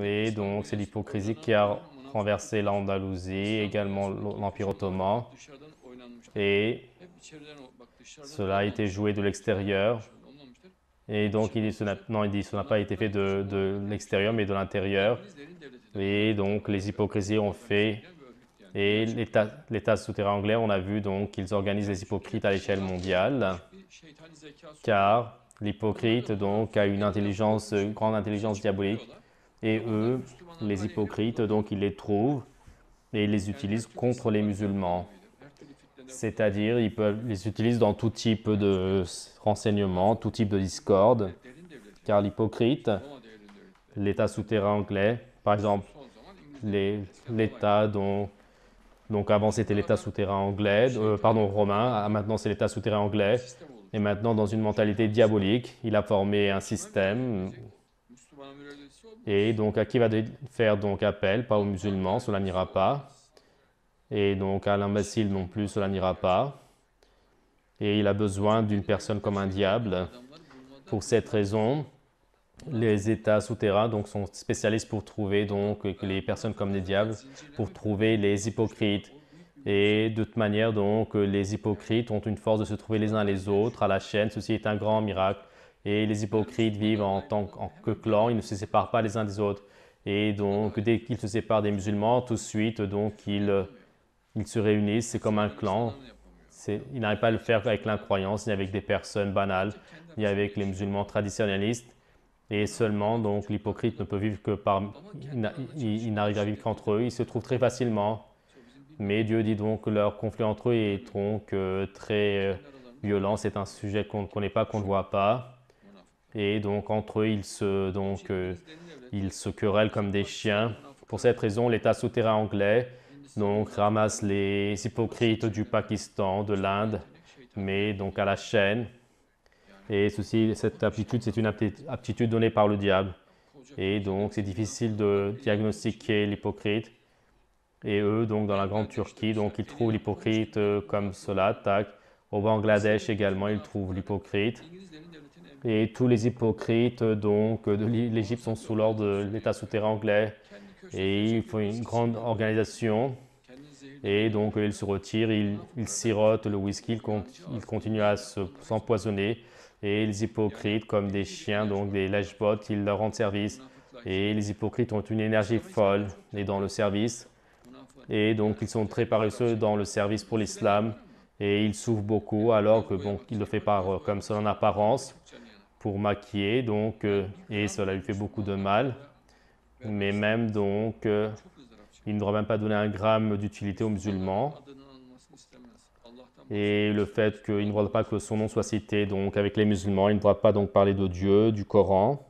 Et donc, c'est l'hypocrisie qui a renversé l'Andalousie, également l'Empire ottoman. Et cela a été joué de l'extérieur. Et donc, non, il dit que cela n'a pas été fait de l'extérieur, mais de l'intérieur. Et donc, les hypocrisies ont fait. Et l'État souterrain anglais, on a vu donc qu'ils organisent les hypocrites à l'échelle mondiale, car l'hypocrite donc a une intelligence, une grande intelligence diabolique. Et eux, les hypocrites, donc ils les trouvent et ils les utilisent contre les musulmans. C'est-à-dire, ils peuvent les utiliser dans tout type de renseignements, tout type de discorde, car l'hypocrite, l'État souterrain anglais, par exemple, l'État donc avant c'était l'État souterrain anglais, pardon, romain, maintenant c'est l'État souterrain anglais, et maintenant dans une mentalité diabolique, il a formé un système, et donc à qui va faire donc appel? Pas aux musulmans, cela n'ira pas, et donc à l'imbécile non plus, cela n'ira pas, et il a besoin d'une personne comme un diable. Pour cette raison, les États souterrains donc, sont spécialistes pour trouver donc, les personnes comme des diables, pour trouver les hypocrites. Et de toute manière, donc, les hypocrites ont une force de se trouver les uns les autres à la chaîne. Ceci est un grand miracle. Et les hypocrites vivent en tant que clan, ils ne se séparent pas les uns des autres. Et donc, dès qu'ils se séparent des musulmans, tout de suite, donc, ils se réunissent. C'est comme un clan. Ils n'arrivent pas à le faire avec l'incroyance, ni avec des personnes banales, ni avec les musulmans traditionnalistes. Et seulement, donc, l'hypocrite ne peut vivre que par... Il n'arrive à vivre qu'entre eux. Ils se trouvent très facilement. Mais Dieu dit donc que leur conflit entre eux est donc très violent. C'est un sujet qu'on ne connaît pas, qu'on ne voit pas. Et donc, entre eux, ils se querellent comme des chiens. Pour cette raison, l'État souterrain anglais donc, ramasse les hypocrites du Pakistan, de l'Inde, mais donc à la chaîne. Et cette aptitude, c'est une aptitude donnée par le diable. Et donc, c'est difficile de diagnostiquer l'hypocrite. Et eux, donc, dans la Grande Turquie, donc, ils trouvent l'hypocrite comme cela, tac. Au Bangladesh également, ils trouvent l'hypocrite. Et tous les hypocrites, donc, de l'Égypte sont sous l'ordre de l'État souterrain anglais. Et il faut une grande organisation. Et donc, ils se retirent, ils sirotent le whisky, ils continuent à s'empoisonner. Et les hypocrites, comme des chiens, donc des lèche-bottes, ils leur rendent service. Et les hypocrites ont une énergie folle et dans le service. Et donc, ils sont très paresseux dans le service pour l'islam. Et ils souffrent beaucoup, alors que bon, il le fait comme ça en apparence, pour maquiller. Donc, et cela lui fait beaucoup de mal. Mais même donc, il ne devra même pas donner un gramme d'utilité aux musulmans. Et le fait qu'il ne voudra pas que son nom soit cité donc avec les musulmans, il ne devra pas donc parler de Dieu, du Coran.